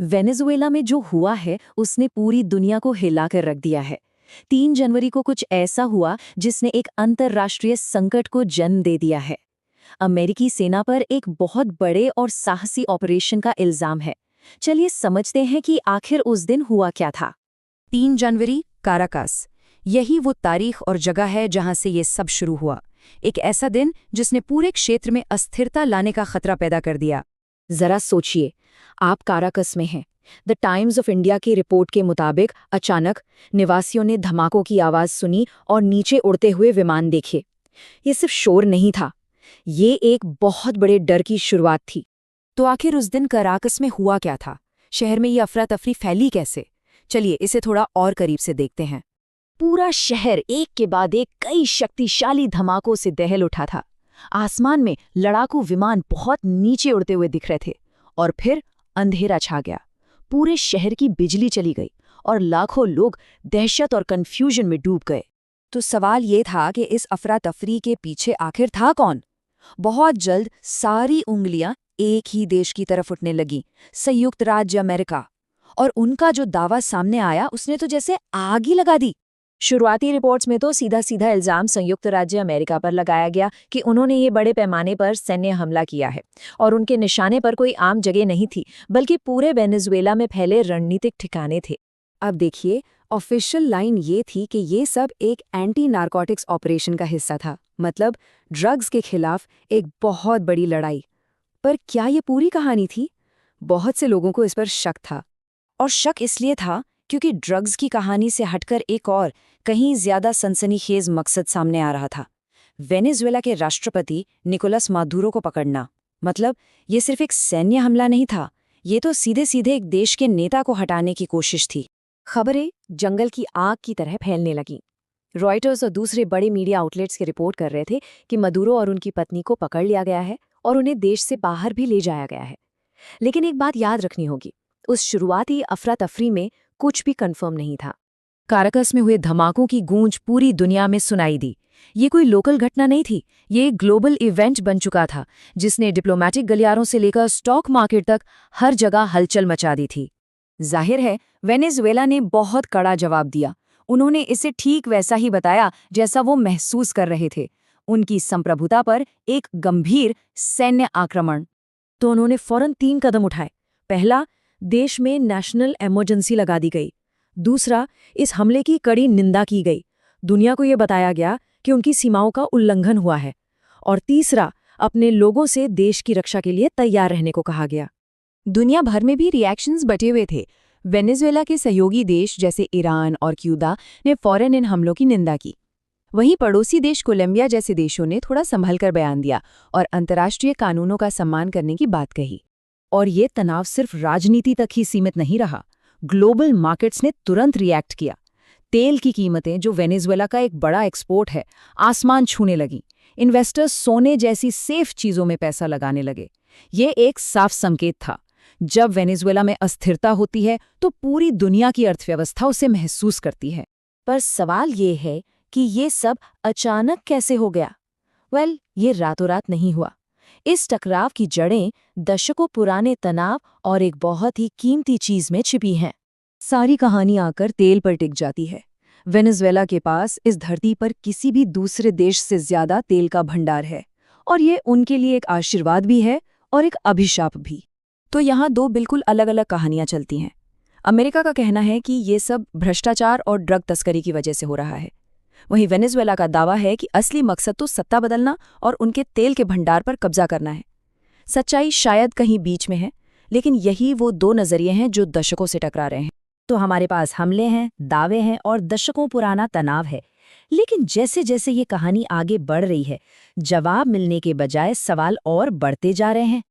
Venezuela में जो हुआ है उसने पूरी दुनिया को हिला कर रख दिया है। 3 जनवरी को कुछ ऐसा हुआ जिसने एक अंतर्राष्ट्रीय संकट को जन्म दे दिया है। अमेरिकी सेना पर एक बहुत बड़े और साहसी ऑपरेशन का इल्जाम है। चलिए समझते हैं कि आखिर उस दिन हुआ क्या था। 3 जनवरी, काराकास। यही वो तारीख और जगह है जहां से ये सब शुरू हुआ। एक ऐसा दिन जिसने पूरे क्षेत्र में अस्थिरता लाने का खतरा पैदा कर दिया। जरा सोचिए, आप काराकस में हैं। द टाइम्स ऑफ इंडिया की रिपोर्ट के मुताबिक अचानक निवासियों ने धमाकों की आवाज सुनी और नीचे उड़ते हुए विमान देखे। ये सिर्फ शोर नहीं था, ये एक बहुत बड़े डर की शुरुआत थी। तो आखिर उस दिन काराकस में हुआ क्या था? शहर में ये अफरा तफरी फैली कैसे? चलिए इसे थोड़ा और करीब से देखते हैं। पूरा शहर एक के बाद एक कई शक्तिशाली धमाकों से दहल उठा था। आसमान में लड़ाकू विमान बहुत नीचे उड़ते हुए दिख रहे थे और फिर अंधेरा छा गया। पूरे शहर की बिजली चली गई और लाखों लोग दहशत और कंफ्यूजन में डूब गए। तो सवाल ये था कि इस अफरा तफरी के पीछे आखिर था कौन? बहुत जल्द सारी उंगलियां एक ही देश की तरफ उठने लगी, संयुक्त राज्य अमेरिका। और उनका जो दावा सामने आया उसने तो जैसे आग ही लगा दी। शुरुआती रिपोर्ट्स में तो सीधा सीधा इल्जाम संयुक्त राज्य अमेरिका पर लगाया गया कि उन्होंने ये बड़े पैमाने पर सैन्य हमला किया है, और उनके निशाने पर कोई आम जगह नहीं थी बल्कि पूरे वेनेजुएला में फैले रणनीतिक ठिकाने थे। अब देखिए, ऑफिशियल लाइन ये थी कि ये सब एक एंटी नारकोटिक्स ऑपरेशन का हिस्सा था, मतलब ड्रग्स के खिलाफ एक बहुत बड़ी लड़ाई। पर क्या ये पूरी कहानी थी? बहुत से लोगों को इस पर शक था। और शक इसलिए था क्योंकि ड्रग्स की कहानी से हटकर एक और कहीं ज्यादा सनसनीखेज मकसद सामने आ रहा था। वेनेजुएला के राष्ट्रपति निकोलस मादुरो को पकड़ना। मतलब ये सिर्फ एक सैन्य हमला नहीं था, ये तो सीधे सीधे एक देश के नेता को हटाने की कोशिश थी। खबरें जंगल की आग की तरह फैलने लगीं। रॉयटर्स और दूसरे बड़े मीडिया आउटलेट्स के रिपोर्ट कर रहे थे कि मदुरो और उनकी पत्नी को पकड़ लिया गया है और उन्हें देश से बाहर भी ले जाया गया है। लेकिन एक बात याद रखनी होगी, उस शुरुआती अफरा तफरी में कुछ भी कंफर्म नहीं था। काराकस में हुए धमाकों की गूंज पूरी दुनिया में सुनाई दी। ये कोई लोकल घटना नहीं थी, ये एक ग्लोबल इवेंट बन चुका था जिसने डिप्लोमैटिक गलियारों से लेकर स्टॉक मार्केट तक हर जगह हलचल मचा दी थी। जाहिर है वेनेजुएला ने बहुत कड़ा जवाब दिया। उन्होंने इसे ठीक वैसा ही बताया जैसा वो महसूस कर रहे थे, उनकी संप्रभुता पर एक गंभीर सैन्य आक्रमण। तो उन्होंने फौरन 3 कदम उठाए। पहला, देश में नेशनल इमरजेंसी लगा दी गई। दूसरा, इस हमले की कड़ी निंदा की गई, दुनिया को यह बताया गया कि उनकी सीमाओं का उल्लंघन हुआ है। और तीसरा, अपने लोगों से देश की रक्षा के लिए तैयार रहने को कहा गया। दुनिया भर में भी रिएक्शंस बटे हुए थे। वेनेजुएला के सहयोगी देश जैसे ईरान और क्यूबा ने फौरन इन हमलों की निंदा की। वहीं पड़ोसी देश कोलंबिया जैसे देशों ने थोड़ा संभल कर बयान दिया और अंतर्राष्ट्रीय कानूनों का सम्मान करने की बात कही। और ये तनाव सिर्फ राजनीति तक ही सीमित नहीं रहा, ग्लोबल मार्केट्स ने तुरंत रिएक्ट किया। तेल की कीमतें, जो वेनेजुएला का एक बड़ा एक्सपोर्ट है, आसमान छूने लगीं। इन्वेस्टर्स सोने जैसी सेफ चीजों में पैसा लगाने लगे। ये एक साफ संकेत था, जब वेनेजुएला में अस्थिरता होती है तो पूरी दुनिया की अर्थव्यवस्था उसे महसूस करती है। पर सवाल ये है कि ये सब अचानक कैसे हो गया? ये रातों रात नहीं हुआ। इस टकराव की जड़ें दशकों पुराने तनाव और एक बहुत ही कीमती चीज में छिपी हैं। सारी कहानी आकर तेल पर टिक जाती है। वेनेजुएला के पास इस धरती पर किसी भी दूसरे देश से ज्यादा तेल का भंडार है, और ये उनके लिए एक आशीर्वाद भी है और एक अभिशाप भी। तो यहाँ 2 बिल्कुल अलग अलग कहानियां चलती हैं। अमेरिका का कहना है कि ये सब भ्रष्टाचार और ड्रग तस्करी की वजह से हो रहा है। वहीं वेनेजुएला का दावा है कि असली मकसद तो सत्ता बदलना और उनके तेल के भंडार पर कब्जा करना है। सच्चाई शायद कहीं बीच में है, लेकिन यही वो 2 नजरिए हैं जो दशकों से टकरा रहे हैं। तो हमारे पास हमले हैं, दावे हैं और दशकों पुराना तनाव है। लेकिन जैसे जैसे ये कहानी आगे बढ़ रही है, जवाब मिलने के बजाय सवाल और बढ़ते जा रहे हैं।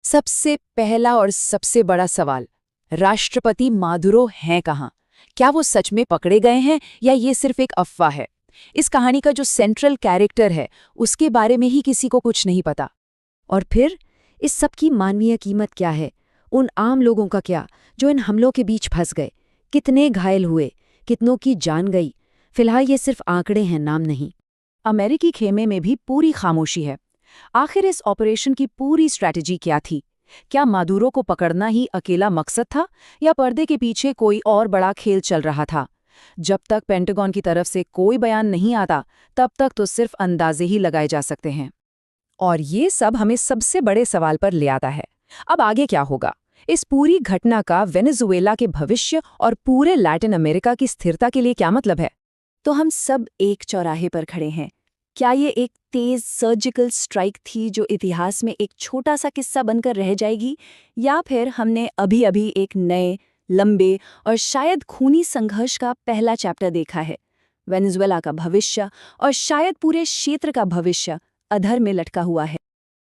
सबसे पहला और सबसे बड़ा सवाल, राष्ट्रपति मादुरो हैं कहाँ? क्या वो सच में पकड़े गए हैं या ये सिर्फ एक अफवाह है? इस कहानी का जो सेंट्रल कैरेक्टर है उसके बारे में ही किसी को कुछ नहीं पता। और फिर इस सब की मानवीय कीमत क्या है? उन आम लोगों का क्या, जो इन हमलों के बीच फंस गए? कितने घायल हुए, कितनों की जान गई? फिलहाल ये सिर्फ आंकड़े हैं, नाम नहीं। अमेरिकी खेमे में भी पूरी खामोशी है। आखिर इस ऑपरेशन की पूरी स्ट्रैटेजी क्या थी? क्या मादुरो को पकड़ना ही अकेला मकसद था या पर्दे के पीछे कोई और बड़ा खेल चल रहा था? जब तक पेंटागन की तरफ से कोई बयान नहीं आता, तब तक तो सिर्फ अंदाजे ही लगाए जा सकते हैं। और ये सब हमें सबसे बड़े सवाल पर ले आता है। अब आगे क्या होगा? इस पूरी घटना का वेनेजुएला के भविष्य और पूरे लैटिन अमेरिका की स्थिरता के लिए क्या मतलब है? तो हम सब एक चौराहे पर खड़े हैं। क्या ये एक तेज सर्जिकल स्ट्राइक थी जो इतिहास में एक छोटा सा किस्सा बनकर रह जाएगी, या फिर हमने अभी अभी एक नए, लंबे और शायद खूनी संघर्ष का पहला चैप्टर देखा है? वेनेजुएला का भविष्य और शायद पूरे क्षेत्र का भविष्य अधर में लटका हुआ है।